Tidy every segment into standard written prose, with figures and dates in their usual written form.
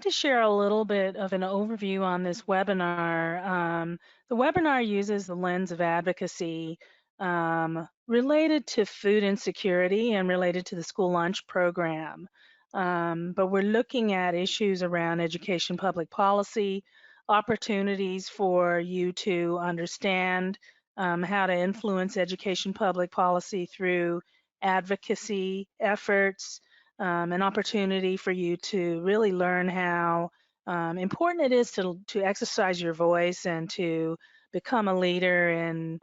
like to share a little bit of an overview on this webinar. The webinar uses the lens of advocacy related to food insecurity and related to the school lunch program. But we're looking at issues around education public policy, opportunities for you to understand how to influence education public policy through advocacy efforts, an opportunity for you to really learn how important it is to exercise your voice and to become a leader in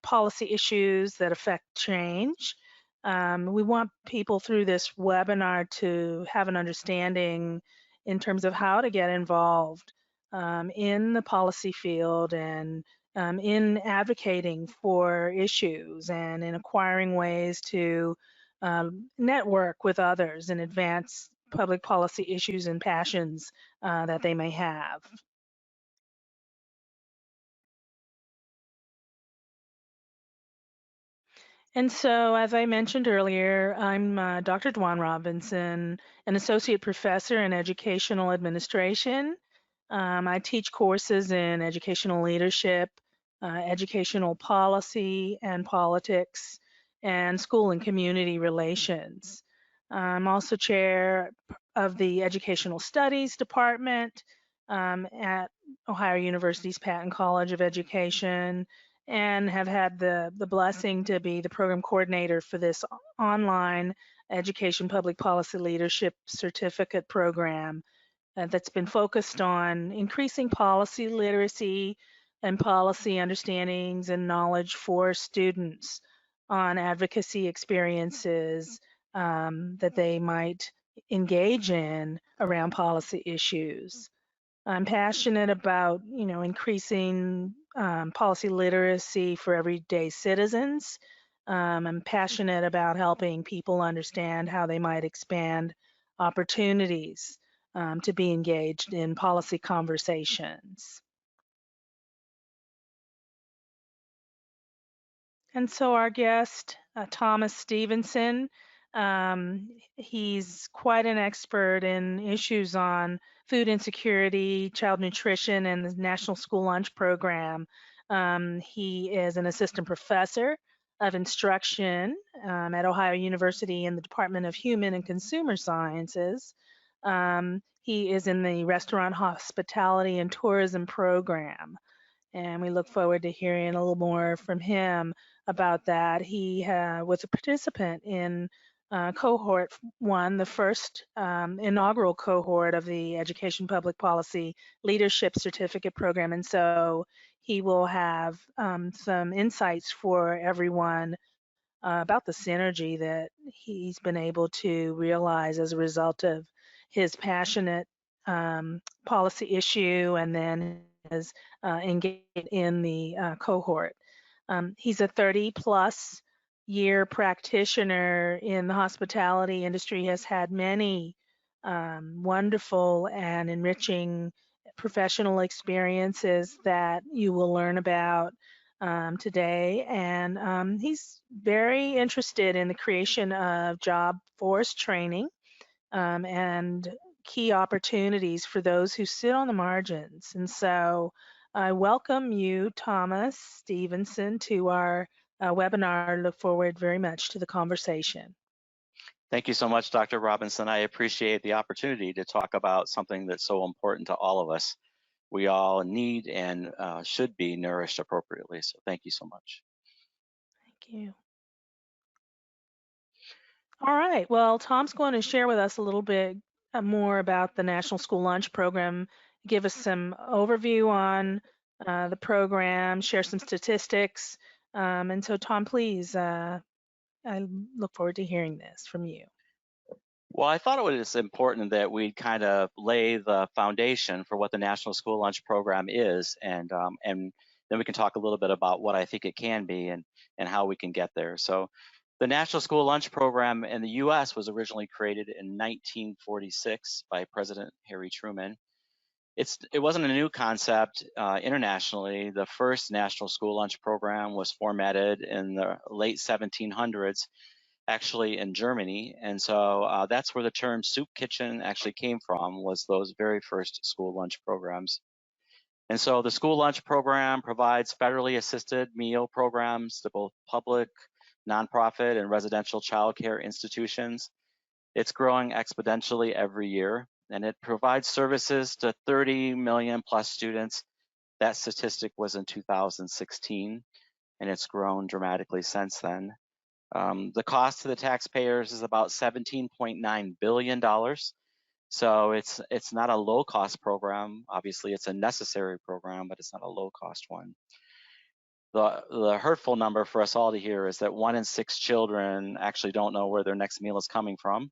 policy issues that affect change. We want people through this webinar to have an understanding in terms of how to get involved in the policy field and in advocating for issues and in acquiring ways to network with others and advance public policy issues and passions that they may have. And so, as I mentioned earlier, I'm Dr. Dwan Robinson, an associate professor in educational administration. I teach courses in educational leadership, educational policy and politics, and school and community relations. I'm also chair of the Educational Studies Department at Ohio University's Patton College of Education, and have had the blessing to be the program coordinator for this online education public policy leadership certificate program that's been focused on increasing policy literacy and policy understandings and knowledge for students on advocacy experiences that they might engage in around policy issues. I'm passionate about, increasing policy literacy for everyday citizens. I'm passionate about helping people understand how they might expand opportunities to be engaged in policy conversations. And so our guest, Thomas Stevenson, he's quite an expert in issues on food insecurity, child nutrition, and the National School Lunch Program. He is an assistant professor of instruction at Ohio University in the Department of Human and Consumer Sciences. He is in the Restaurant Hospitality and Tourism program, and we look forward to hearing a little more from him about that. He was a participant in cohort 1, the first inaugural cohort of the Education Public Policy Leadership Certificate Program, and so he will have some insights for everyone about the synergy that he's been able to realize as a result of his passionate policy issue and then his engagement in the cohort. He's a 30-plus year practitioner in the hospitality industry, has had many wonderful and enriching professional experiences that you will learn about today. And he's very interested in the creation of job force training and key opportunities for those who sit on the margins. And so I welcome you, Thomas Stevenson, to our webinar. Look forward very much to the conversation. Thank you so much, Dr. Robinson. I appreciate the opportunity to talk about something that's so important to all of us. We all need and should be nourished appropriately. So thank you so much. Thank you. All right. Well, Tom's going to share with us a little bit more about the National School Lunch Program, give us some overview on the program, share some statistics. And so, Tom, please, I look forward to hearing this from you. Well, I thought it was important that we kind of lay the foundation for what the National School Lunch Program is, and then we can talk a little bit about what I think it can be and how we can get there. So the National School Lunch Program in the U.S. was originally created in 1946 by President Harry Truman. It wasn't a new concept internationally. The first National School Lunch Program was formatted in the late 1700s actually in Germany. And so that's where the term soup kitchen actually came from, was those very first school lunch programs. And so the school lunch program provides federally assisted meal programs to both public, nonprofit, and residential childcare institutions. It's growing exponentially every year, and it provides services to 30 million plus students. That statistic was in 2016, and it's grown dramatically since then. The cost to the taxpayers is about $17.9 billion. So it's not a low cost program. Obviously, it's a necessary program, but it's not a low cost one. The hurtful number for us all to hear is that 1 in 6 children actually don't know where their next meal is coming from.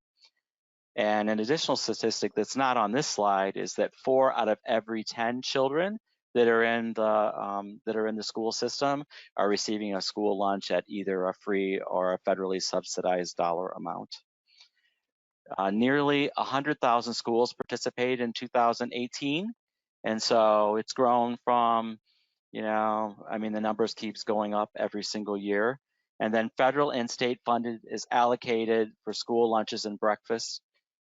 And an additional statistic that's not on this slide is that 4 out of every 10 children that are in the school system are receiving a school lunch at either a free or a federally subsidized dollar amount. Nearly 100,000 schools participated in 2018, and so it's grown from, the numbers keeps going up every single year. And then federal and state funded is allocated for school lunches and breakfast.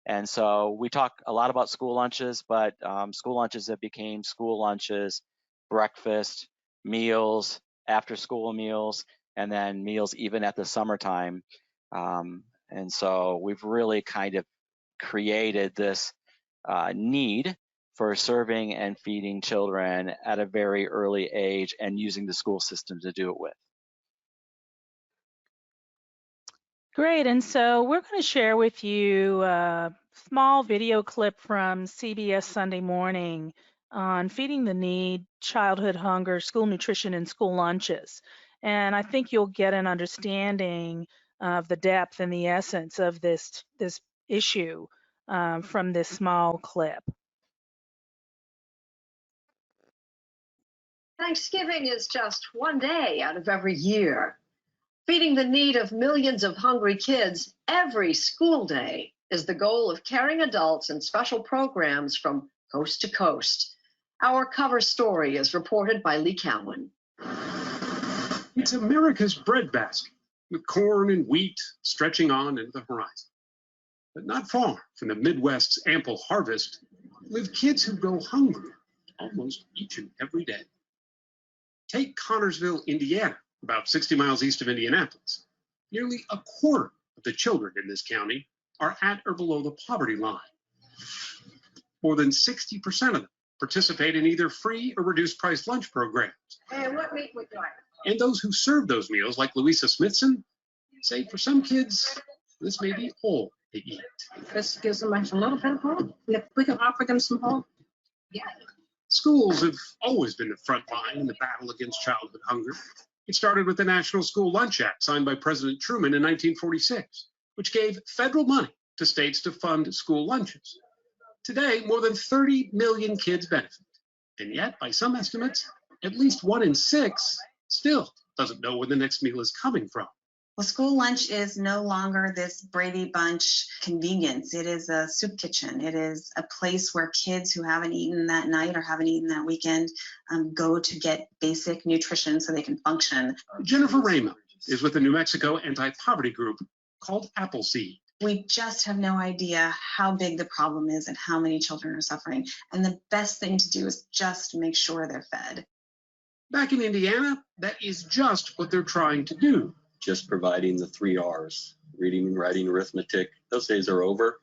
And so we talk a lot about school lunches, but school lunches have became school lunches, breakfast, meals, after school meals, and then meals even at the summertime. And so we've really kind of created this need for serving and feeding children at a very early age and using the school system to do it with. Great, and so we're going to share with you a small video clip from CBS Sunday Morning on feeding the need, childhood hunger, school nutrition, and school lunches. And I think you'll get an understanding of the depth and the essence of this issue from this small clip. Thanksgiving is just one day out of every year. Feeding the need of millions of hungry kids every school day is the goal of caring adults and special programs from coast to coast. Our cover story is reported by Lee Cowan. It's America's breadbasket, with corn and wheat stretching on into the horizon. But not far from the Midwest's ample harvest live kids who go hungry almost each and every day. Take Connorsville, Indiana, about 60 miles east of Indianapolis. Nearly a quarter of the children in this county are at or below the poverty line. More than 60% of them participate in either free or reduced price lunch programs. And what meat would you like? And those who serve those meals, like Louisa Smithson, say for some kids, this may be all they eat. This gives them a little bit of hope. We can offer them some hope. Yeah. Schools have always been the front line in the battle against childhood hunger. It started with the National School Lunch Act signed by President Truman in 1946, which gave federal money to states to fund school lunches. Today, more than 30 million kids benefit. And yet, by some estimates, at least 1 in 6 still doesn't know where the next meal is coming from. Well, school lunch is no longer this Brady Bunch convenience. It is a soup kitchen. It is a place where kids who haven't eaten that night or haven't eaten that weekend go to get basic nutrition so they can function. Jennifer Ramos is with the New Mexico anti-poverty group called Appleseed. We just have no idea how big the problem is and how many children are suffering. And the best thing to do is just make sure they're fed. Back in Indiana, that is just what they're trying to do. Just providing the 3 R's, reading, writing, arithmetic. Those days are over.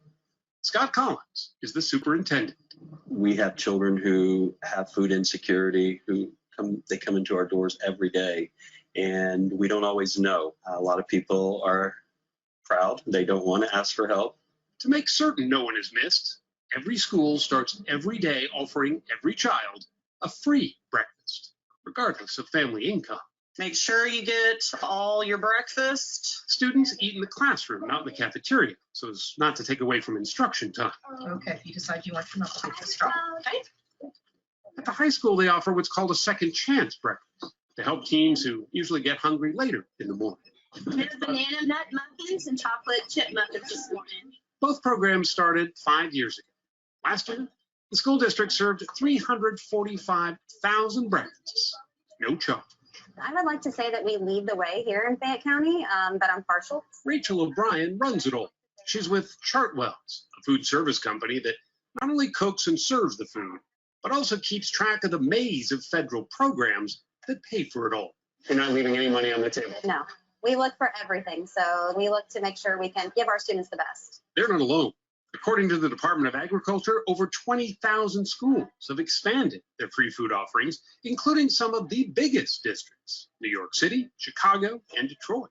Scott Collins is the superintendent. We have children who have food insecurity, they come into our doors every day, and we don't always know. A lot of people are proud. They don't want to ask for help. To make certain no one is missed, every school starts every day offering every child a free breakfast, regardless of family income. Make sure you get all your breakfast. Students eat in the classroom, not in the cafeteria, so as not to take away from instruction time. Okay, if you decide you want to come up with a straw. Okay. At the high school, they offer what's called a second chance breakfast to help teens who usually get hungry later in the morning. There's banana nut muffins and chocolate chip muffins this morning. Both programs started 5 years ago. Last year, the school district served 345,000 breakfasts, no charge. I would like to say that we lead the way here in Fayette County, but I'm partial. Rachel O'Brien runs it all. She's with Chartwells, a food service company that not only cooks and serves the food, but also keeps track of the maze of federal programs that pay for it all. You're not leaving any money on the table. No, we look for everything. So we look to make sure we can give our students the best. They're not alone. According to the Department of Agriculture, over 20,000 schools have expanded their free food offerings, including some of the biggest districts, New York City, Chicago, and Detroit.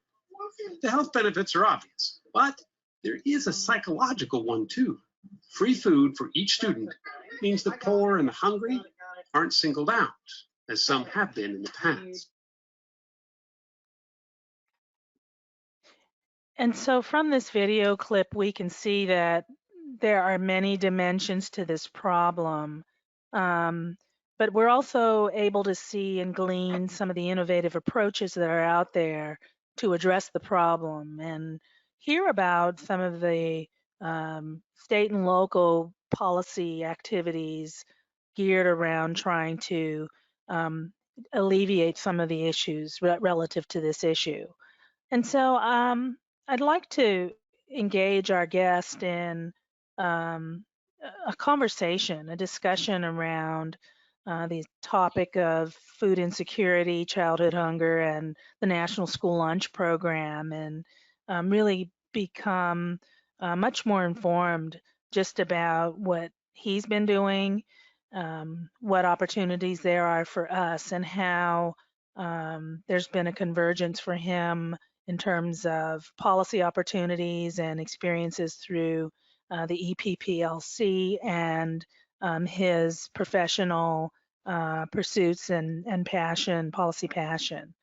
The health benefits are obvious, but there is a psychological one too. Free food for each student means the poor and the hungry aren't singled out, as some have been in the past. And so from this video clip, we can see that there are many dimensions to this problem. But we're also able to see and glean some of the innovative approaches that are out there to address the problem and hear about some of the state and local policy activities geared around trying to alleviate some of the issues relative to this issue. And so I'd like to engage our guest in a conversation, a discussion around the topic of food insecurity, childhood hunger, and the National School Lunch Program, and really become much more informed just about what he's been doing, what opportunities there are for us, and how there's been a convergence for him in terms of policy opportunities and experiences through the EPPLC and his professional pursuits and passion, policy passion.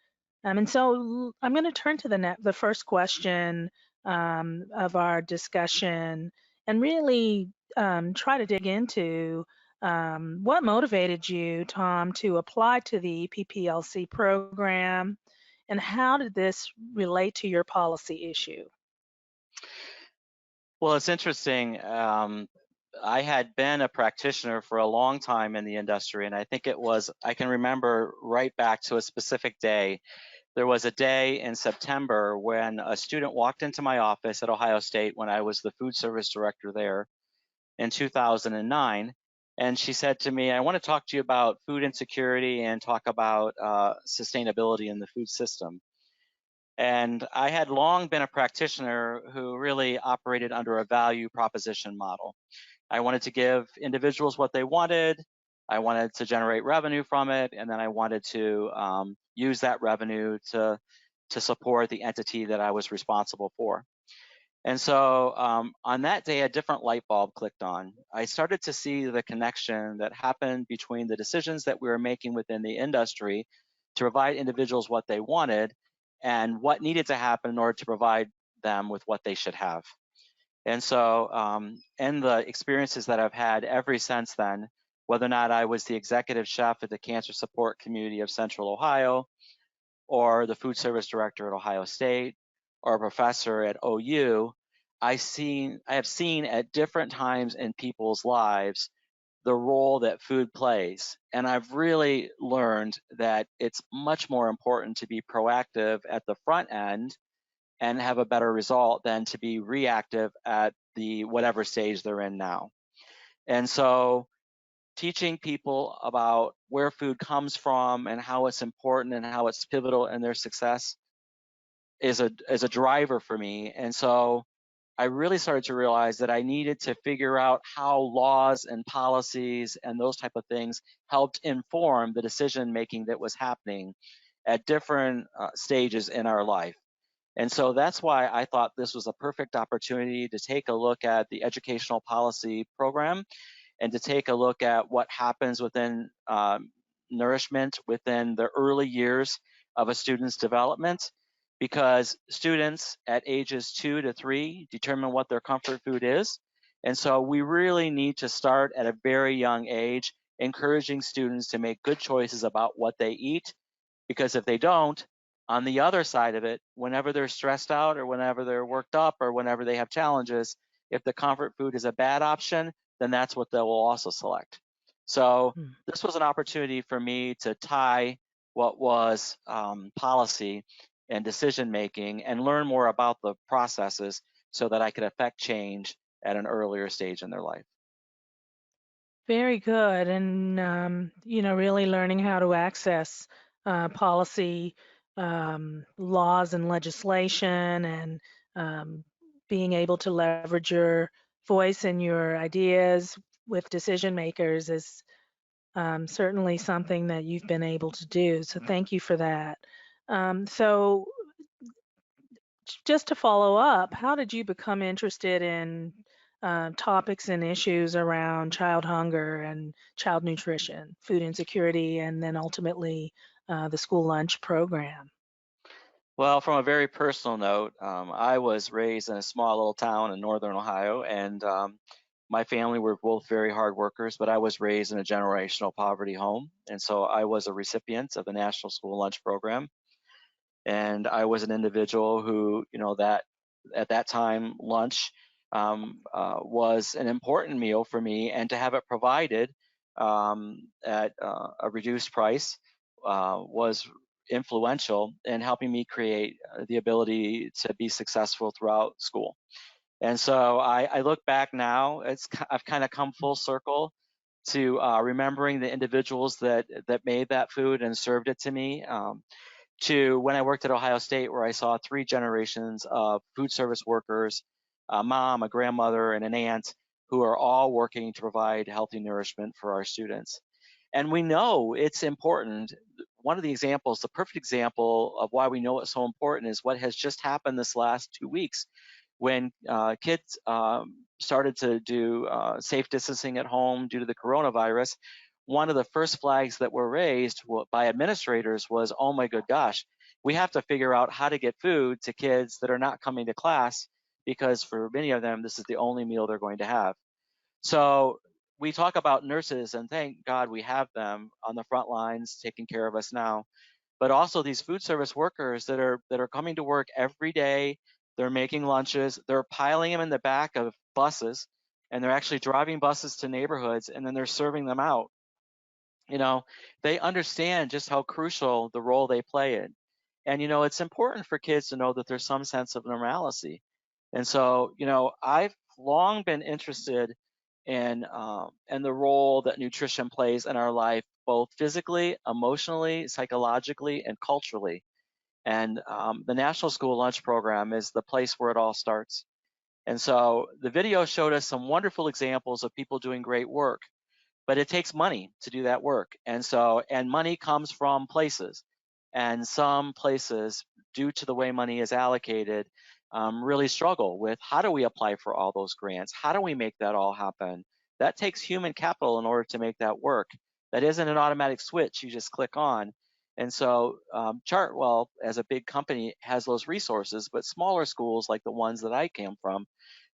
And so I'm going to turn to the first question of our discussion and really try to dig into what motivated you, Tom, to apply to the EPPLC program, and how did this relate to your policy issue? Well, it's interesting. I had been a practitioner for a long time in the industry, and I think I can remember right back to a specific day. There was a day in September when a student walked into my office at Ohio State when I was the food service director there in 2009. And she said to me, I want to talk to you about food insecurity and talk about sustainability in the food system. And I had long been a practitioner who really operated under a value proposition model. I wanted to give individuals what they wanted. I wanted to generate revenue from it. And then I wanted to use that revenue to support the entity that I was responsible for. And so on that day, a different light bulb clicked on. I started to see the connection that happened between the decisions that we were making within the industry to provide individuals what they wanted and what needed to happen in order to provide them with what they should have. And so and the experiences that I've had ever since then, whether or not I was the executive chef at the Cancer Support Community of Central Ohio, or the food service director at Ohio State, or a professor at OU, I have seen at different times in people's lives the role that food plays. And I've really learned that it's much more important to be proactive at the front end and have a better result than to be reactive at the whatever stage they're in now. And so teaching people about where food comes from and how it's important and how it's pivotal in their success is a driver for me. And so I really started to realize that I needed to figure out how laws and policies and those type of things helped inform the decision making that was happening at different stages in our life. And so that's why I thought this was a perfect opportunity to take a look at the educational policy program and to take a look at what happens within nourishment within the early years of a student's development, because students at ages 2 to 3 determine what their comfort food is. And so we really need to start at a very young age, encouraging students to make good choices about what they eat, because if they don't, on the other side of it, whenever they're stressed out or whenever they're worked up or whenever they have challenges, if the comfort food is a bad option, then that's what they will also select. So this was an opportunity for me to tie what was policy and decision making, and learn more about the processes so that I could affect change at an earlier stage in their life. Very good. And, really learning how to access policy, laws and legislation, and being able to leverage your voice and your ideas with decision makers is certainly something that you've been able to do. So thank you for that. So just to follow up, how did you become interested in topics and issues around child hunger and child nutrition, food insecurity, and then ultimately the school lunch program? Well, from a very personal note, I was raised in a small little town in northern Ohio, and my family were both very hard workers, but I was raised in a generational poverty home. And so I was a recipient of the National School Lunch Program. And I was an individual who, that at that time, lunch was an important meal for me, and to have it provided at a reduced price was influential in helping me create the ability to be successful throughout school. And so I look back now, I've kind of come full circle to remembering the individuals that made that food and served it to me. To when I worked at Ohio State, where I saw 3 generations of food service workers, a mom, a grandmother, and an aunt, who are all working to provide healthy nourishment for our students. And we know it's important. One of the examples, the perfect example of why we know it's so important, is what has just happened this last 2 weeks when kids started to do safe distancing at home due to the coronavirus. One of the first flags that were raised by administrators was, oh my good gosh, we have to figure out how to get food to kids that are not coming to class, because for many of them, this is the only meal they're going to have. So we talk about nurses, and thank God we have them on the front lines taking care of us now, but also these food service workers that are coming to work every day. They're making lunches, they're piling them in the back of buses, and they're actually driving buses to neighborhoods, and then they're serving them out. They understand just how crucial the role they play in. And, it's important for kids to know that there's some sense of normalcy. And so, I've long been interested in the role that nutrition plays in our life, both physically, emotionally, psychologically, and culturally. And the National School Lunch Program is the place where it all starts. And so the video showed us some wonderful examples of people doing great work, but it takes money to do that work. And money comes from places, and some places, due to the way money is allocated, really struggle with, how do we apply for all those grants? How do we make that all happen? That takes human capital in order to make that work. That isn't an automatic switch you just click on. And so Chartwell, as a big company, has those resources, but smaller schools like the ones that I came from,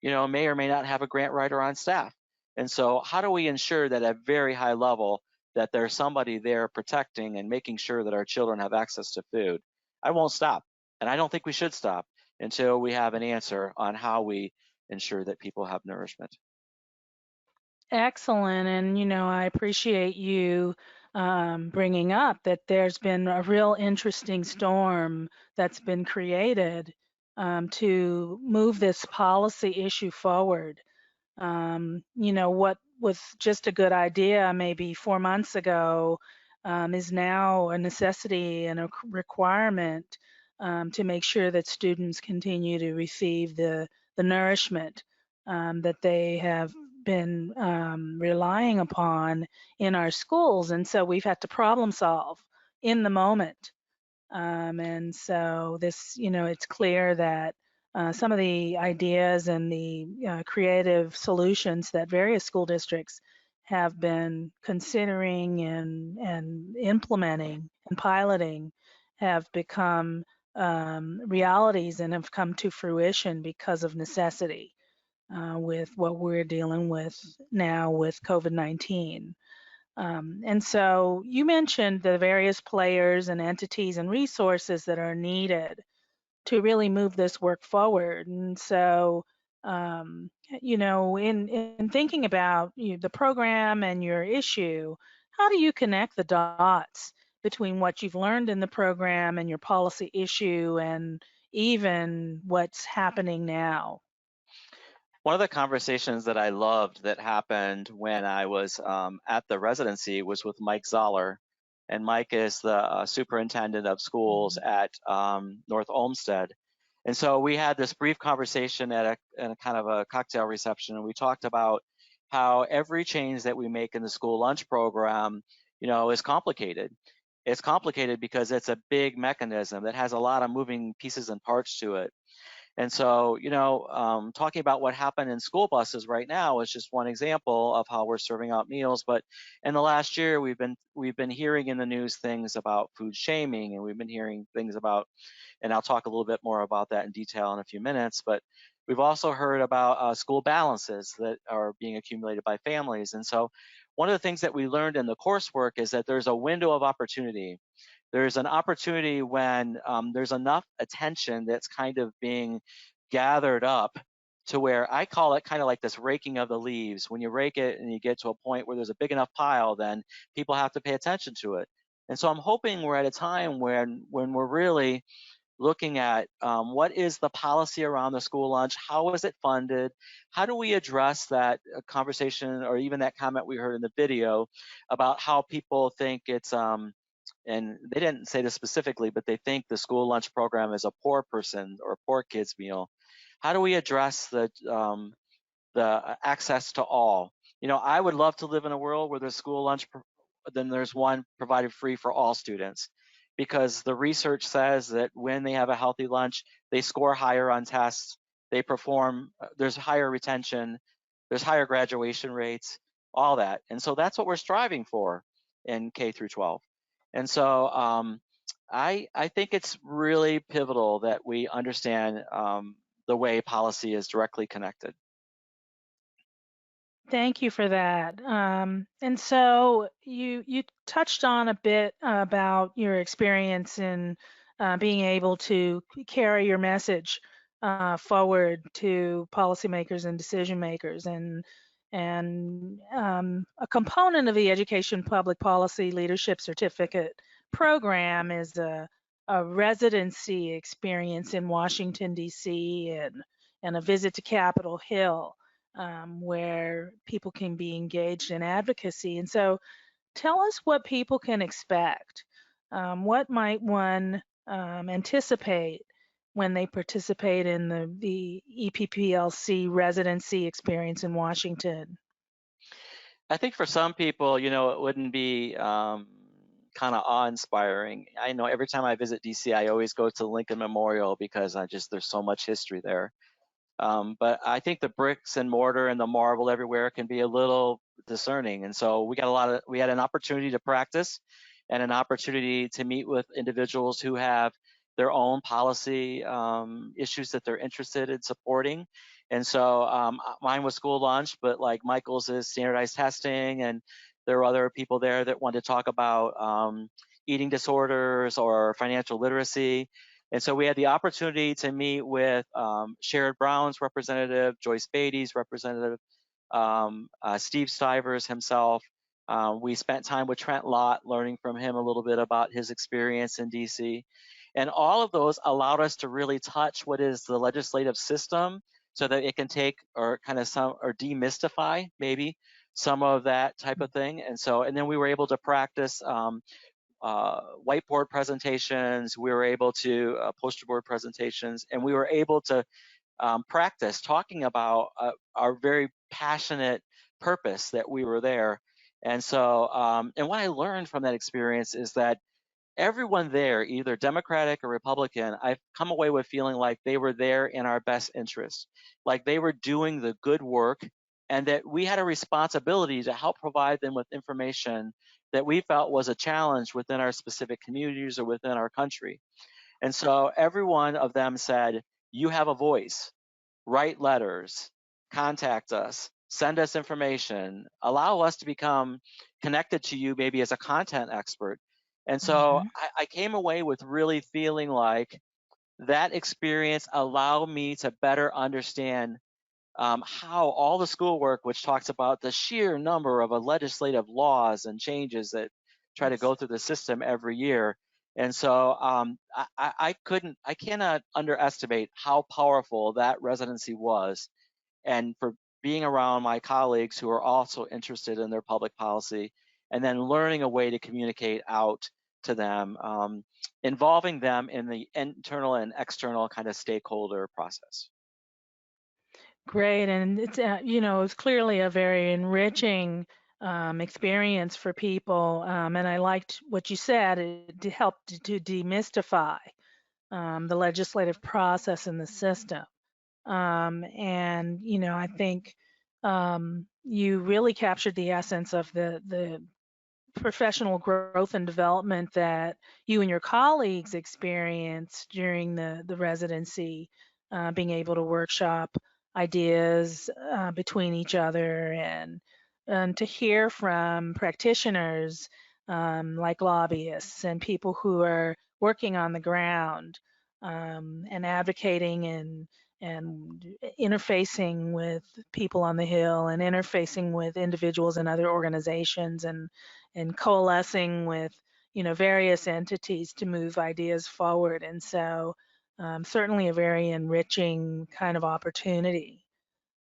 may or may not have a grant writer on staff. And so how do we ensure that at a very high level that there's somebody there protecting and making sure that our children have access to food? I won't stop, and I don't think we should stop until we have an answer on how we ensure that people have nourishment. Excellent. And, I appreciate you bringing up that there's been a real interesting storm that's been created to move this policy issue forward. What was just a good idea maybe 4 months ago is now a necessity and a requirement to make sure that students continue to receive the nourishment that they have been relying upon in our schools. And so we've had to problem solve in the moment. And so this, it's clear that some of the ideas and the creative solutions that various school districts have been considering and implementing and piloting have become realities and have come to fruition because of necessity with what we're dealing with now with COVID-19. And so you mentioned the various players and entities and resources that are needed to really move this work forward. And so, in thinking about the program and your issue, how do you connect the dots between what you've learned in the program and your policy issue and even what's happening now? One of the conversations that I loved that happened when I was at the residency was with Mike Zoller. And Mike is the superintendent of schools at North Olmsted. And so we had this brief conversation at a kind of a cocktail reception, and we talked about how every change that we make in the school lunch program, is complicated. It's complicated because it's a big mechanism that has a lot of moving pieces and parts to it. And so, talking about what happened in school buses right now is just one example of how we're serving out meals. But in the last year, we've been hearing in the news things about food shaming, and we've been hearing things about, and I'll talk a little bit more about that in detail in a few minutes. But we've also heard about school balances that are being accumulated by families. And so, one of the things that we learned in the coursework is that there's a window of opportunity. There's an opportunity when there's enough attention that's kind of being gathered up to where I call it kind of like this raking of the leaves. When you rake it and you get to a point where there's a big enough pile, then people have to pay attention to it. And so I'm hoping we're at a time when we're really looking at what is the policy around the school lunch, how is it funded, how do we address that conversation or even that comment we heard in the video about how people think it's and they didn't say this specifically, but they think the school lunch program is a poor person or a poor kid's meal. How do we address the access to all? I would love to live in a world where there's school lunch, then there's one provided free for all students, because the research says that when they have a healthy lunch, they score higher on tests, they perform, there's higher retention, there's higher graduation rates, all that. And so that's what we're striving for in K through 12. And so I think it's really pivotal that we understand the way policy is directly connected. Thank you for that. And so you touched on a bit about your experience in being able to carry your message forward to policymakers and decision makers, and a component of the Education Public Policy Leadership Certificate program is a residency experience in Washington, D.C., and a visit to Capitol Hill, where people can be engaged in advocacy. And so tell us what people can expect. What might one anticipate when they participate in the EPPLC residency experience in Washington? I think for some people, it wouldn't be kind of awe-inspiring. I know every time I visit DC, I always go to Lincoln Memorial because there's so much history there. But I think the bricks and mortar and the marble everywhere can be a little discerning. And so we had an opportunity to practice and an opportunity to meet with individuals who have their own policy issues that they're interested in supporting. And so mine was school lunch, but like Michael's is standardized testing, and there were other people there that wanted to talk about eating disorders or financial literacy. And so we had the opportunity to meet with Sherrod Brown's representative, Joyce Beatty's representative, Steve Stivers himself. We spent time with Trent Lott, learning from him a little bit about his experience in DC. And all of those allowed us to really touch what is the legislative system so that it can take or demystify maybe some of that type of thing. And then we were able to practice whiteboard presentations, we were able to poster board presentations, and we were able to practice talking about our very passionate purpose that we were there. And so, and what I learned from that experience is that everyone there, either Democratic or Republican, I've come away with feeling like they were there in our best interest, like they were doing the good work, and that we had a responsibility to help provide them with information that we felt was a challenge within our specific communities or within our country. And so every one of them said, you have a voice, write letters, contact us, send us information, allow us to become connected to you maybe as a content expert. And so I came away with really feeling like that experience allowed me to better understand how all the schoolwork, which talks about the sheer number of legislative laws and changes that try to go through the system every year. And so I cannot underestimate how powerful that residency was, and for being around my colleagues who are also interested in their public policy, and then learning a way to communicate out to them, involving them in the internal and external kind of stakeholder process. Great, and it's it's clearly a very enriching experience for people, and I liked what you said. It helped to demystify the legislative process in the system, and I think you really captured the essence of the professional growth and development that you and your colleagues experienced during the residency, being able to workshop ideas between each other, and to hear from practitioners like lobbyists and people who are working on the ground, and advocating and interfacing with people on the Hill, and interfacing with individuals and other organizations, and coalescing with various entities to move ideas forward. And so certainly a very enriching kind of opportunity.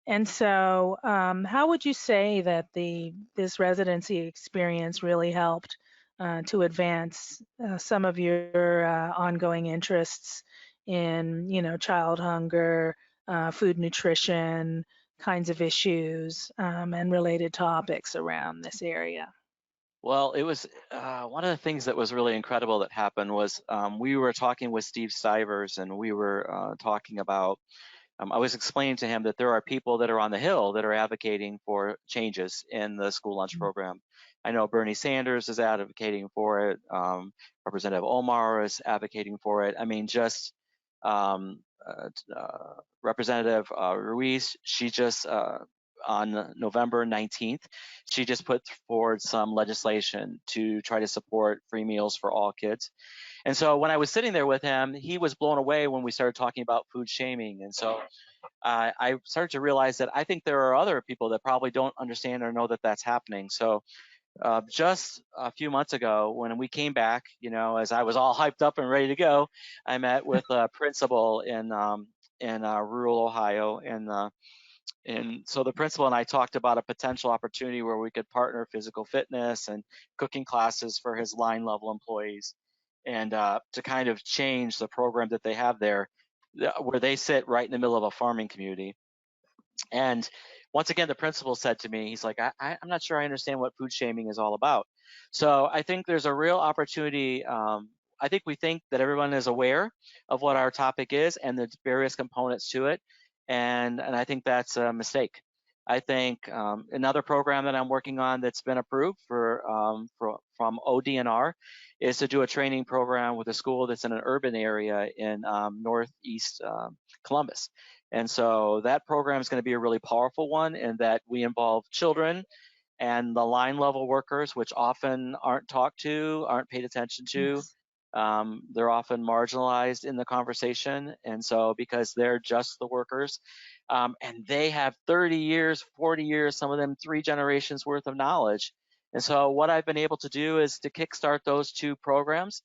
And so how would you say that this residency experience really helped to advance some of your ongoing interests in child hunger, food nutrition kinds of issues, and related topics around this area? Well, it was one of the things that was really incredible that happened was we were talking with Steve Stivers, and we were talking about, I was explaining to him that there are people that are on the Hill that are advocating for changes in the school lunch program. I know Bernie Sanders is advocating for it. Representative Omar is advocating for it. I mean, just Representative Ruiz, she just on November 19th, she just put forward some legislation to try to support free meals for all kids. And so when I was sitting there with him, he was blown away when we started talking about food shaming. And so I started to realize that I think there are other people that probably don't understand or know that that's happening. So just a few months ago, when we came back, as I was all hyped up and ready to go, I met with a principal in rural Ohio, and so the principal and I talked about a potential opportunity where we could partner physical fitness and cooking classes for his line level employees, and to kind of change the program that they have there, where they sit right in the middle of a farming community. And once again, the principal said to me, he's like, I'm not sure I understand what food shaming is all about. So I think there's a real opportunity. I think we think that everyone is aware of what our topic is and the various components to it. And I think that's a mistake. I think another program that I'm working on that's been approved from ODNR is to do a training program with a school that's in an urban area in northeast Columbus. And so that program is going to be a really powerful one, in that we involve children and the line level workers, which often aren't talked to, aren't paid attention to. Yes. They're often marginalized in the conversation. And so because they're just the workers, and they have 30 years, 40 years, some of them 3 generations worth of knowledge. And so what I've been able to do is to kickstart those 2 programs.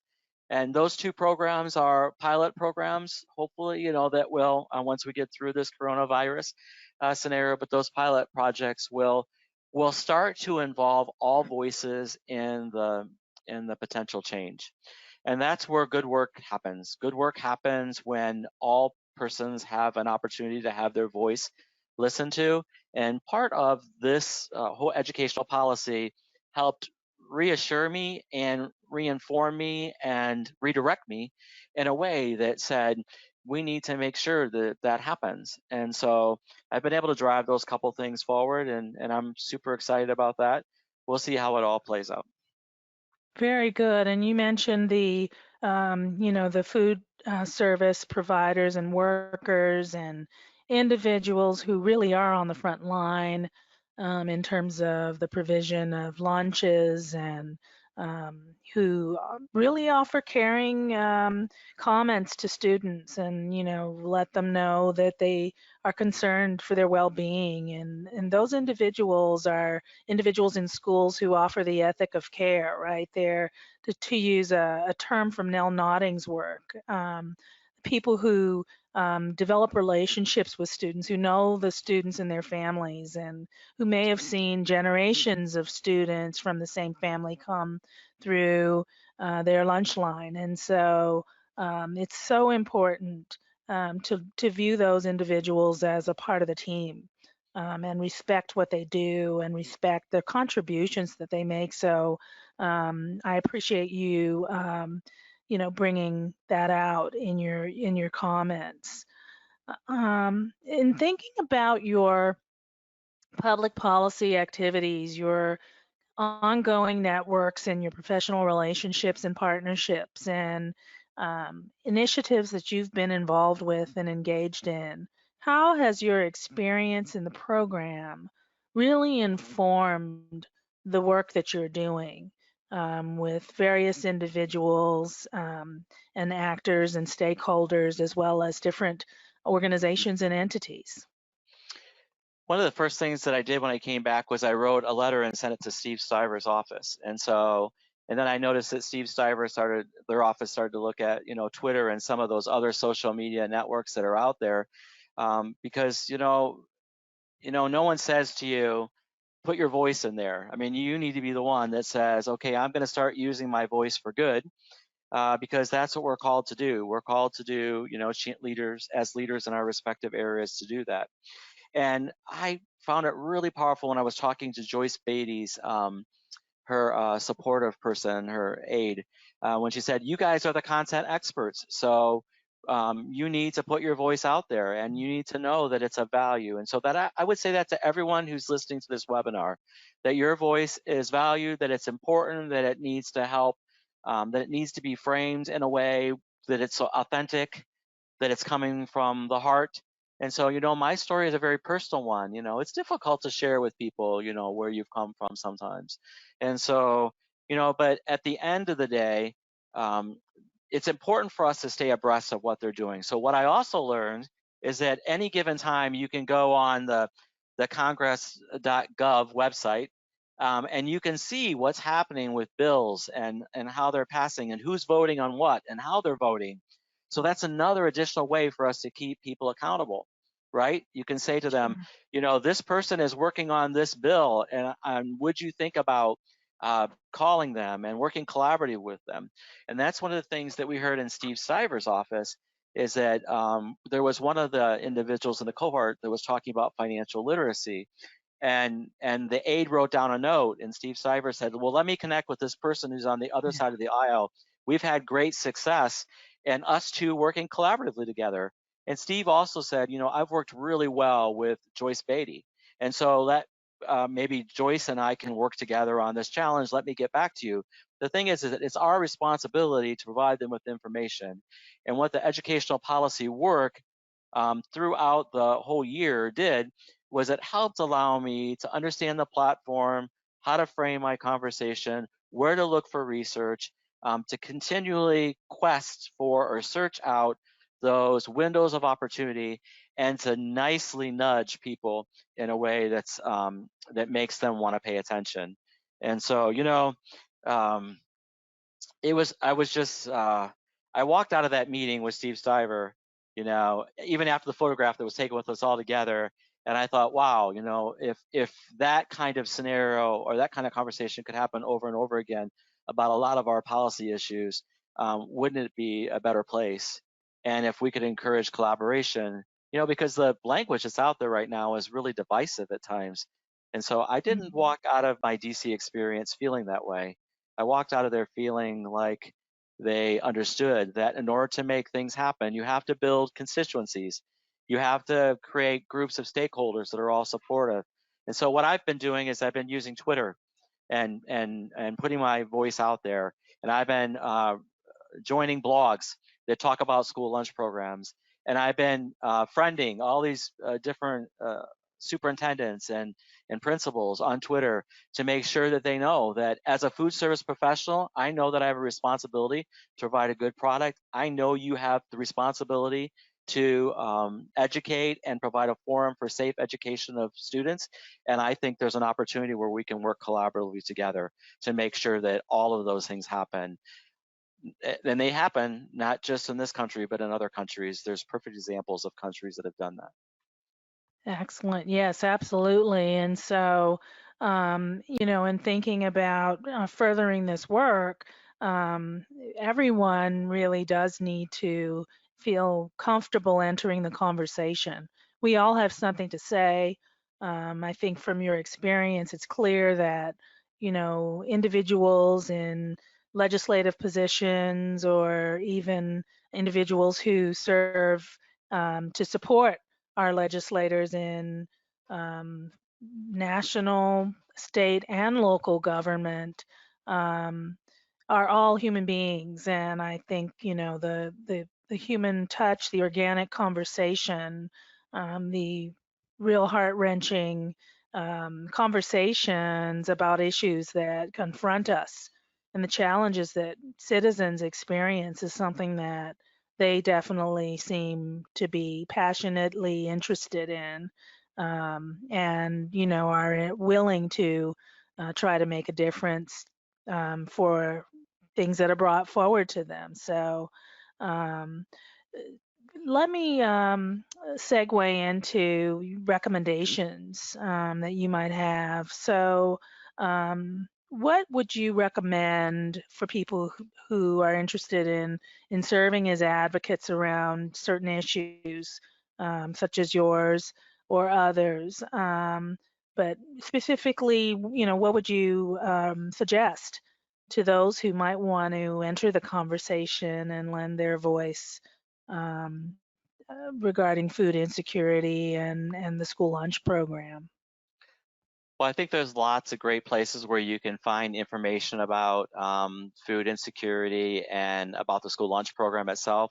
And those 2 programs are pilot programs, hopefully, that will, once we get through this coronavirus scenario, but those pilot projects will start to involve all voices in the potential change. And that's where good work happens. Good work happens when all persons have an opportunity to have their voice listened to. And part of this whole educational policy helped reassure me and reinform me and redirect me in a way that said, we need to make sure that that happens. And so I've been able to drive those couple things forward, and I'm super excited about that. We'll see how it all plays out. Very good. And you mentioned the food service providers and workers and individuals who really are on the front line in terms of the provision of lunches and who really offer caring comments to students, and let them know that they are concerned for their well-being. And those individuals are individuals in schools who offer the ethic of care, right? They're, to use a term from Nell Nodding's work, people who develop relationships with students, who know the students and their families, and who may have seen generations of students from the same family come through their lunch line. And so it's so important to view those individuals as a part of the team, and respect what they do and respect the contributions that they make. So I appreciate you bringing that out in your comments. In thinking about your public policy activities, your ongoing networks, and your professional relationships and partnerships, and initiatives that you've been involved with and engaged in, how has your experience in the program really informed the work that you're doing with various individuals and actors and stakeholders, as well as different organizations and entities? One of the first things that I did when I came back was I wrote a letter and sent it to Steve Stiver's office. And then I noticed that Steve Stiver their office started to look at, Twitter and some of those other social media networks that are out there, because, no one says to you, put your voice in there. I mean, you need to be the one that says, okay, I'm going to start using my voice for good, because that's what we're called to do. We're called to do, leaders in our respective areas to do that. And I found it really powerful when I was talking to Joyce Beatty's, her supportive person, her aide, when she said, you guys are the content experts. So you need to put your voice out there, and you need to know that it's of value. And so that I would say that to everyone who's listening to this webinar, that your voice is valued, that it's important, that it needs to help, that it needs to be framed in a way that it's so authentic, that it's coming from the heart. And so, my story is a very personal one. It's difficult to share with people, where you've come from sometimes. And so, but at the end of the day, it's important for us to stay abreast of what they're doing. So what I also learned is that any given time you can go on the congress.gov website, and you can see what's happening with bills and how they're passing and who's voting on what and how they're voting. So that's another additional way for us to keep people accountable, right? You can say to them, this person is working on this bill, and would you think about calling them and working collaboratively with them? And that's one of the things that we heard in Steve Stiver's office, is that there was one of the individuals in the cohort that was talking about financial literacy. And the aide wrote down a note, and Steve Stiver said, well, let me connect with this person who's on the other side of the aisle. We've had great success, and us two working collaboratively together. And Steve also said, I've worked really well with Joyce Beatty. And so maybe Joyce and I can work together on this challenge. Let me get back to you. The thing is that it's our responsibility to provide them with information. And what the educational policy work throughout the whole year did was it helped allow me to understand the platform, how to frame my conversation, where to look for research, to continually quest for or search out those windows of opportunity, and to nicely nudge people in a way that makes them want to pay attention. And so, I walked out of that meeting with Steve Stiver, even after the photograph that was taken with us all together, and I thought, wow, if that kind of scenario or that kind of conversation could happen over and over again about a lot of our policy issues, wouldn't it be a better place? And if we could encourage collaboration, because the language that's out there right now is really divisive at times. And so I didn't walk out of my DC experience feeling that way. I walked out of there feeling like they understood that in order to make things happen, you have to build constituencies. You have to create groups of stakeholders that are all supportive. And so what I've been doing is I've been using Twitter and putting my voice out there. And I've been joining blogs that talk about school lunch programs. And I've been friending all these different superintendents and and principals on Twitter to make sure that they know that as a food service professional, I know that I have a responsibility to provide a good product. I know you have the responsibility to educate and provide a forum for safe education of students. And I think there's an opportunity where we can work collaboratively together to make sure that all of those things happen. And they happen not just in this country, but in other countries. There's perfect examples of countries that have done that. Excellent. Yes, absolutely. And so, in thinking about furthering this work, everyone really does need to feel comfortable entering the conversation. We all have something to say. I think from your experience, it's clear that, individuals in legislative positions or even individuals who serve to support our legislators in national, state, and local government um, are all human beings. And I think, the human touch, the organic conversation, the real heart-wrenching conversations about issues that confront us and the challenges that citizens experience is something that they definitely seem to be passionately interested in, and are willing to try to make a difference for things that are brought forward to them. So um, let me segue into recommendations that you might have. So what would you recommend for people who are interested in serving as advocates around certain issues, such as yours or others? But specifically, what would you suggest to those who might want to enter the conversation and lend their voice um, regarding food insecurity and the school lunch program? Well, I think there's lots of great places where you can find information about food insecurity and about the school lunch program itself.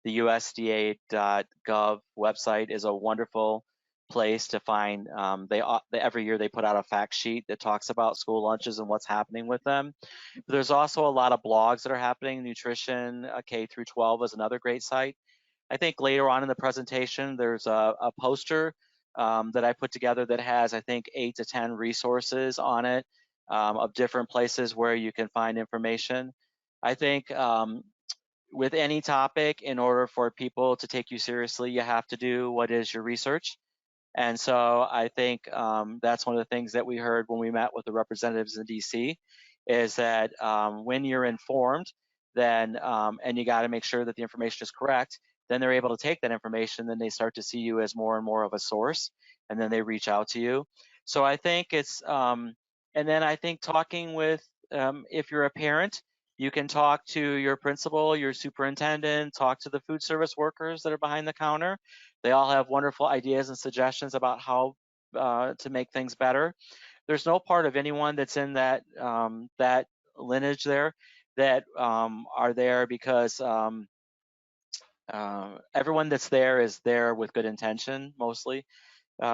The USDA.gov website is a wonderful place to find. Every year they put out a fact sheet that talks about school lunches and what's happening with them. But there's also a lot of blogs that are happening. Nutrition K through 12 is another great site. I think later on in the presentation, there's a poster that I put together that has, I think, 8 to 10 resources on it of different places where you can find information. I think with any topic, in order for people to take you seriously, you have to do what is your research. And so I think that's one of the things that we heard when we met with the representatives in DC, is that when you're informed, then and you got to make sure that the information is correct, then they're able to take that information, then they start to see you as more and more of a source, and then they reach out to you. So I think it's, and then I think talking with, if you're a parent, you can talk to your principal, your superintendent, talk to the food service workers that are behind the counter. They all have wonderful ideas and suggestions about how to make things better. There's no part of anyone that's in that that lineage there that are there because everyone that's there is there with good intention mostly.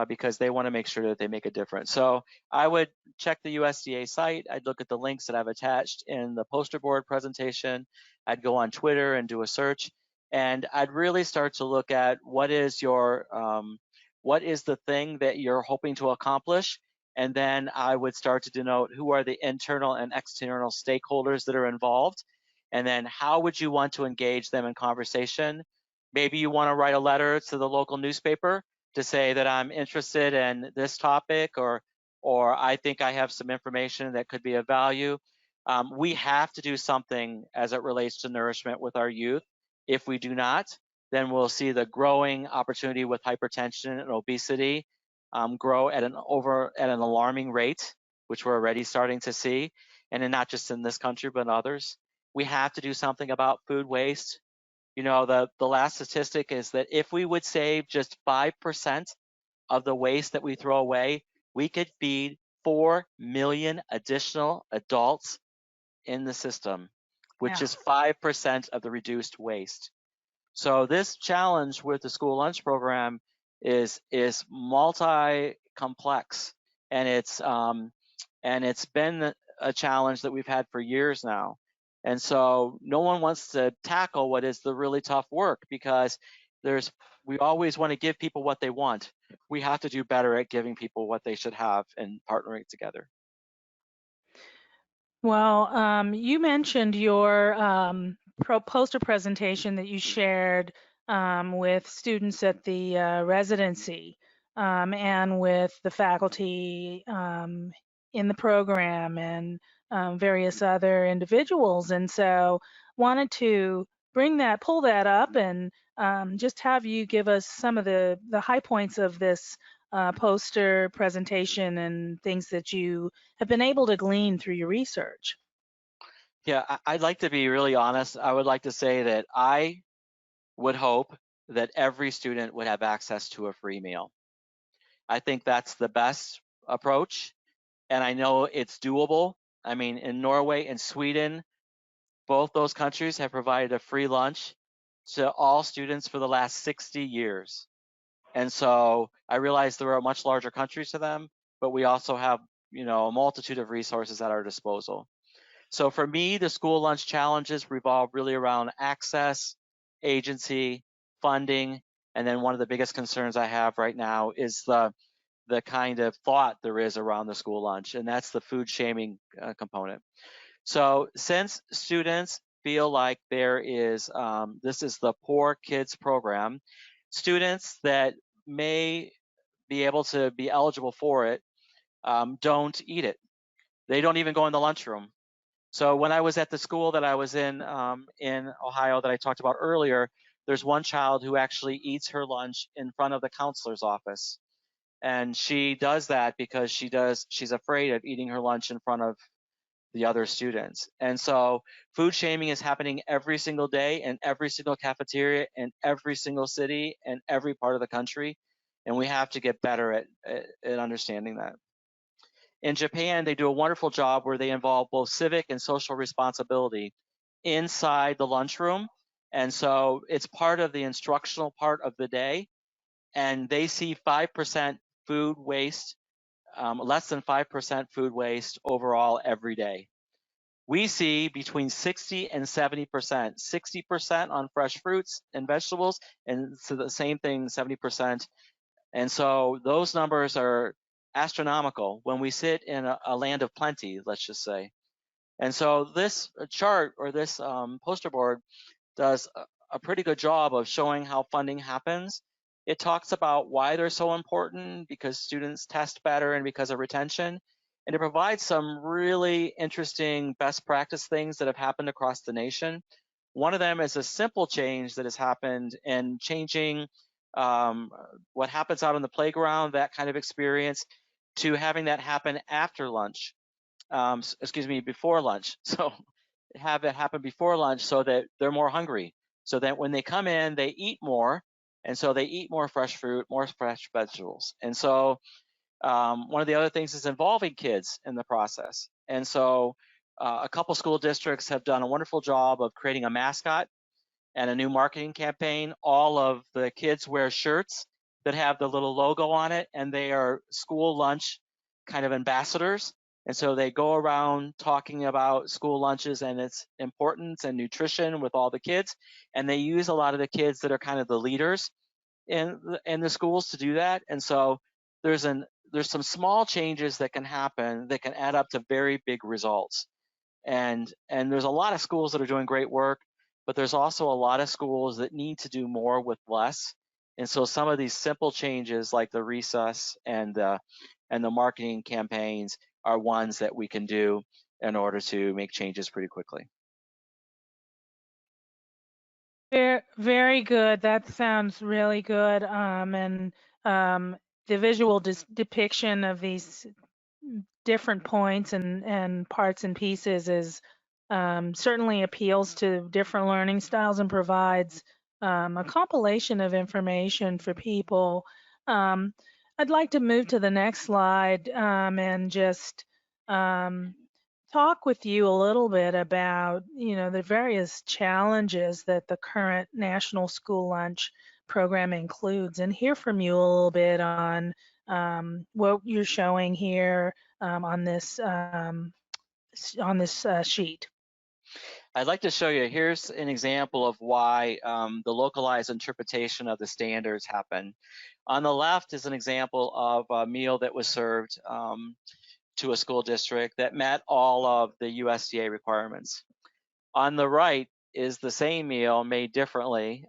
Because they want to make sure that they make a difference. So I would check the USDA site. I'd look at the links that I've attached in the poster board presentation. I'd go on Twitter and do a search, and I'd really start to look at what is the thing that you're hoping to accomplish, and then I would start to denote who are the internal and external stakeholders that are involved, and then how would you want to engage them in conversation. Maybe you want to write a letter to the local newspaper to say that I'm interested in this topic, or I think I have some information that could be of value. We have to do something as it relates to nourishment with our youth. If we do not, then we'll see the growing opportunity with hypertension and obesity grow at an alarming rate, which we're already starting to see, and not just in this country but in others. We have to do something about food waste. The last statistic is that if we would save just 5% of the waste that we throw away, we could feed 4 million additional adults in the system, which is 5% of the reduced waste. So this challenge with the school lunch program is multi-complex, and it's been a challenge that we've had for years now. And so no one wants to tackle what is the really tough work, because we always want to give people what they want. We have to do better at giving people what they should have and partnering together. Well, you mentioned your poster presentation that you shared with students at the residency and with the faculty in the program and various other individuals. And so wanted to pull that up and just have you give us some of the high points of this poster presentation and things that you have been able to glean through your research. Yeah, I'd like to be really honest. I would like to say that I would hope that every student would have access to a free meal. I think that's the best approach, and I know it's doable. I mean, in Norway and Sweden, both those countries have provided a free lunch to all students for the last 60 years. And so I realize there are much larger countries to them, but we also have, a multitude of resources at our disposal. So for me, the school lunch challenges revolve really around access, agency, funding, and then one of the biggest concerns I have right now is the kind of thought there is around the school lunch, and that's the food shaming component. So since students feel like there is, this is the Poor Kids Program, students that may be able to be eligible for it don't eat it. They don't even go in the lunchroom. So when I was at the school that I was in Ohio that I talked about earlier, there's one child who actually eats her lunch in front of the counselor's office. And she does that because she's afraid of eating her lunch in front of the other students. And so food shaming is happening every single day in every single cafeteria in every single city and every part of the country. And we have to get better at understanding that. In Japan, they do a wonderful job where they involve both civic and social responsibility inside the lunchroom. And so it's part of the instructional part of the day. And they see 5% food waste, less than 5% food waste overall every day. We see between 60 and 70%, 60% on fresh fruits and vegetables, and so the same thing, 70%. And so those numbers are astronomical when we sit in a land of plenty, let's just say. And so this chart or this poster board does a pretty good job of showing how funding happens. It talks about why they're so important, because students test better and because of retention. And it provides some really interesting best practice things that have happened across the nation. One of them is a simple change that has happened in changing what happens out on the playground, that kind of experience, to having that happen after lunch. Before lunch. So have it happen before lunch so that they're more hungry. So that when they come in, they eat more. And so they eat more fresh fruit, more fresh vegetables. And so one of the other things is involving kids in the process. And so a couple school districts have done a wonderful job of creating a mascot and a new marketing campaign. All of the kids wear shirts that have the little logo on it, and they are school lunch kind of ambassadors. And so they go around talking about school lunches and its importance and nutrition with all the kids. And they use a lot of the kids that are kind of the leaders in the schools to do that. And so there's some small changes that can happen that can add up to very big results. And there's a lot of schools that are doing great work, but there's also a lot of schools that need to do more with less. And so some of these simple changes like the recess and the marketing campaigns are ones that we can do in order to make changes pretty quickly. Very good. That sounds really good. And the visual depiction of these different points and parts and pieces is certainly appeals to different learning styles and provides a compilation of information for people. I'd like to move to the next slide and just talk with you a little bit about, the various challenges that the current National School Lunch Program includes, and hear from you a little bit on what you're showing here on this sheet. I'd like to show you, here's an example of why the localized interpretation of the standards happen. On the left is an example of a meal that was served to a school district that met all of the USDA requirements. On the right is the same meal made differently.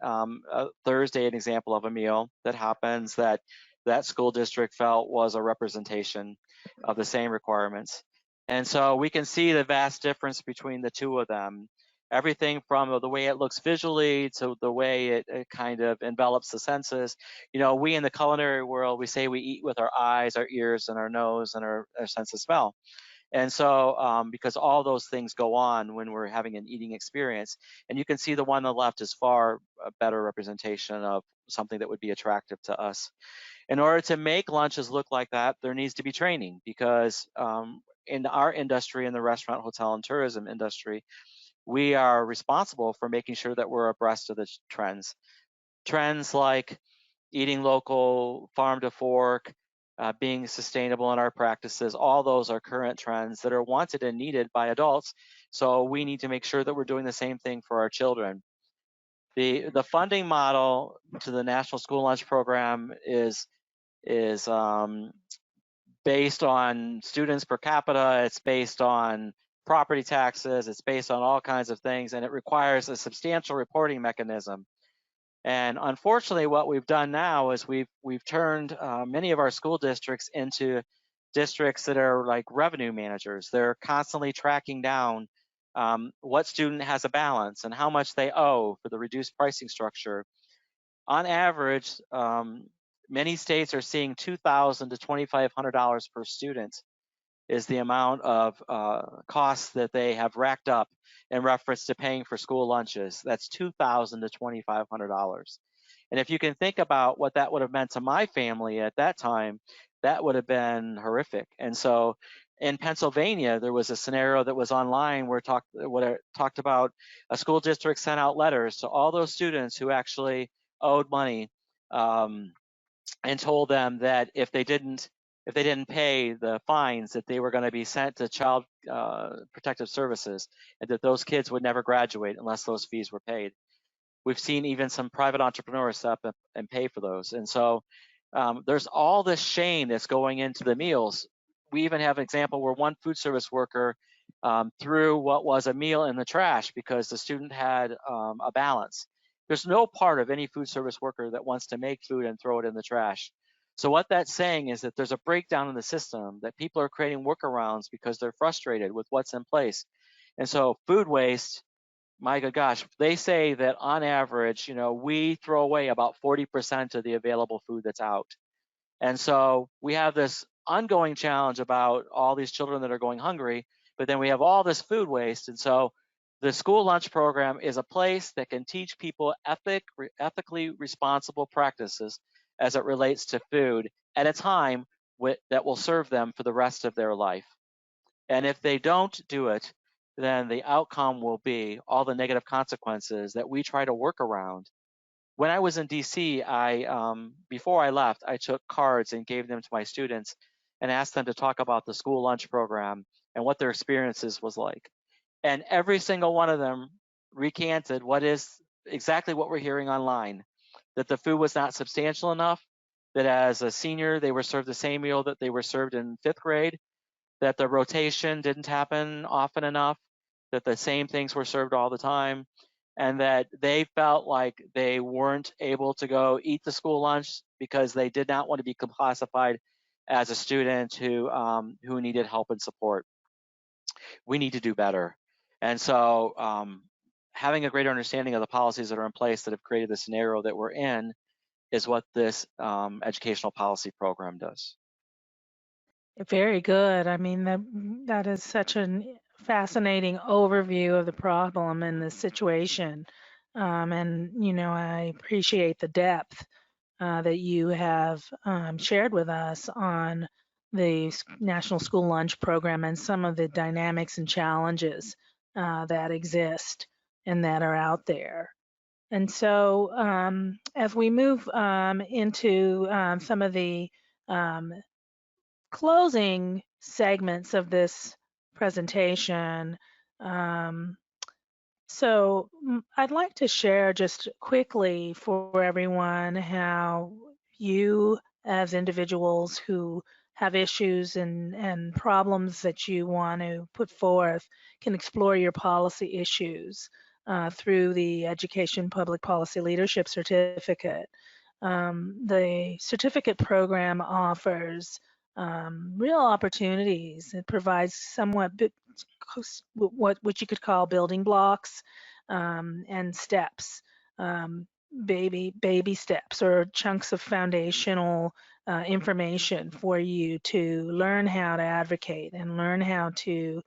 Thursday, an example of a meal that happens that that school district felt was a representation of the same requirements. And so we can see the vast difference between the two of them. Everything from the way it looks visually to the way it kind of envelops the senses. You know, we in the culinary world, we say we eat with our eyes, our ears, and our nose, and our sense of smell. And so, because all those things go on when we're having an eating experience, and you can see the one on the left is far a better representation of something that would be attractive to us. In order to make lunches look like that, there needs to be training because in our industry, in the restaurant, hotel, and tourism industry, we are responsible for making sure that we're abreast of the trends. Trends like eating local, farm to fork, being sustainable in our practices, all those are current trends that are wanted and needed by adults. So we need to make sure that we're doing the same thing for our children. The funding model to the National School Lunch Program is based on students per capita, it's based on property taxes, it's based on all kinds of things, and it requires a substantial reporting mechanism. And unfortunately, what we've done now is we've turned many of our school districts into districts that are like revenue managers. They're constantly tracking down what student has a balance and how much they owe for the reduced pricing structure. On average, many states are seeing $2,000 to $2,500 per student is the amount of costs that they have racked up in reference to paying for school lunches. That's $2,000 to $2,500. And if you can think about what that would have meant to my family at that time, that would have been horrific. And so in Pennsylvania, there was a scenario that was online where it talked about a school district sent out letters to all those students who actually owed money and told them that if they didn't pay the fines, that they were going to be sent to child protective services, and that those kids would never graduate unless those fees were paid. We've seen even some private entrepreneurs step up and pay for those. And so there's all this shame that's going into the meals. We even have an example where one food service worker threw what was a meal in the trash because the student had a balance. There's no part of any food service worker that wants to make food and throw it in the trash. So what that's saying is that there's a breakdown in the system, that people are creating workarounds because they're frustrated with what's in place. And so food waste, my good gosh, they say that on average, we throw away about 40% of the available food that's out. And so we have this ongoing challenge about all these children that are going hungry, but then we have all this food waste. And so the school lunch program is a place that can teach people ethically responsible practices as it relates to food at a time that will serve them for the rest of their life. And if they don't do it, then the outcome will be all the negative consequences that we try to work around. When I was in DC, before I left, I took cards and gave them to my students and asked them to talk about the school lunch program and what their experiences was like. And every single one of them recanted exactly what we're hearing online, that the food was not substantial enough, that as a senior, they were served the same meal that they were served in 5th grade, that the rotation didn't happen often enough, that the same things were served all the time, and that they felt like they weren't able to go eat the school lunch because they did not want to be classified as a student who needed help and support. We need to do better. And so having a greater understanding of the policies that are in place that have created the scenario that we're in is what this educational policy program does. Very good. I mean, that is such a fascinating overview of the problem and the situation. And I appreciate the depth that you have shared with us on the National School Lunch Program and some of the dynamics and challenges that exist and that are out there. And so as we move into some of the Closing segments of this presentation. I'd like to share just quickly for everyone how you, as individuals who have issues and problems that you want to put forth, can explore your policy issues through the Education Public Policy Leadership Certificate. The certificate program offers real opportunities. It provides somewhat what you could call building blocks and steps, baby steps or chunks of foundational information for you to learn how to advocate and learn how to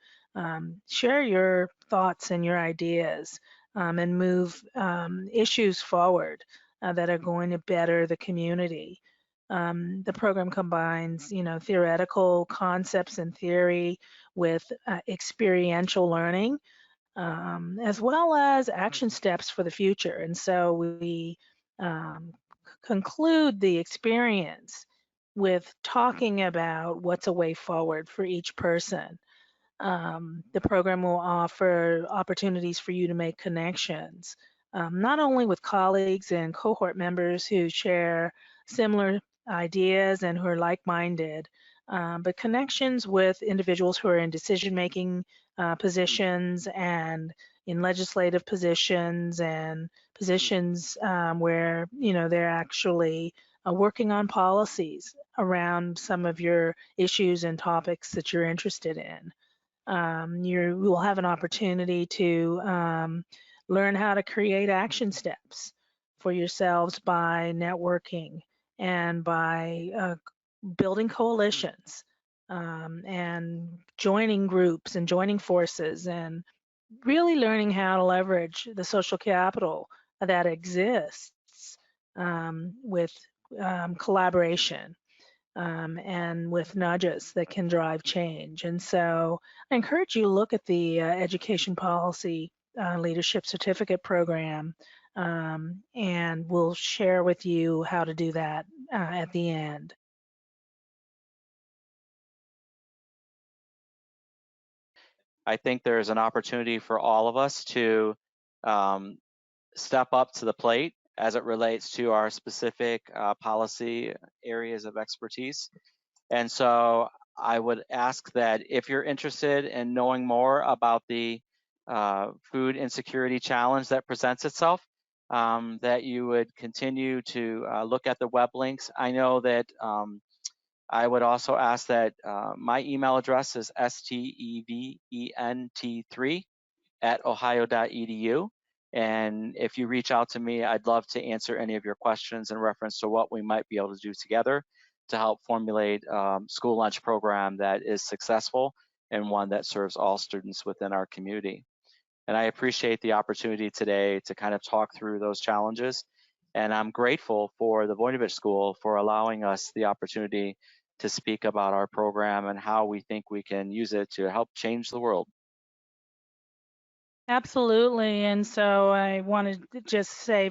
share your thoughts and your ideas and move issues forward that are going to better the community. The program combines, theoretical concepts and theory with experiential learning, as well as action steps for the future. And so we conclude the experience with talking about what's a way forward for each person. The program will offer opportunities for you to make connections, not only with colleagues and cohort members who share similar ideas and who are like-minded, but connections with individuals who are in decision-making positions and in legislative positions and positions where they're actually working on policies around some of your issues and topics that you're interested in. You will have an opportunity to learn how to create action steps for yourselves by networking and by building coalitions and joining groups and joining forces and really learning how to leverage the social capital that exists with collaboration and with nudges that can drive change. And so I encourage you to look at the Education Policy Leadership Certificate Program, and we'll share with you how to do that at the end. I think there's an opportunity for all of us to step up to the plate as it relates to our specific policy areas of expertise. And so I would ask that if you're interested in knowing more about the food insecurity challenge that presents itself, that you would continue to look at the web links. I know that I would also ask that my email address is stevent3@ohio.edu. And if you reach out to me, I'd love to answer any of your questions in reference to what we might be able to do together to help formulate school lunch program that is successful and one that serves all students within our community. And I appreciate the opportunity today to kind of talk through those challenges. And I'm grateful for the Voinovich School for allowing us the opportunity to speak about our program and how we think we can use it to help change the world. Absolutely. And so I wanted to just say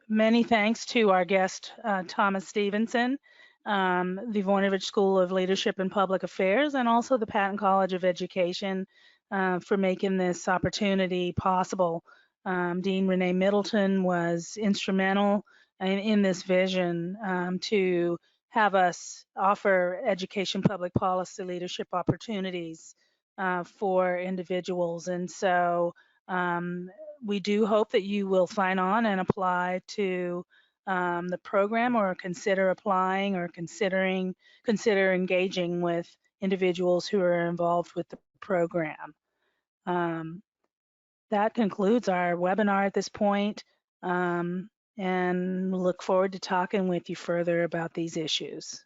many thanks to our guest, Thomas Stevenson, the Voinovich School of Leadership and Public Affairs, and also the Patton College of Education for making this opportunity possible. Dean Renee Middleton was instrumental in this vision to have us offer education public policy leadership opportunities for individuals. And so we do hope that you will sign on and apply to the program or consider applying or consider engaging with individuals who are involved with the program. That concludes our webinar at this point, and look forward to talking with you further about these issues.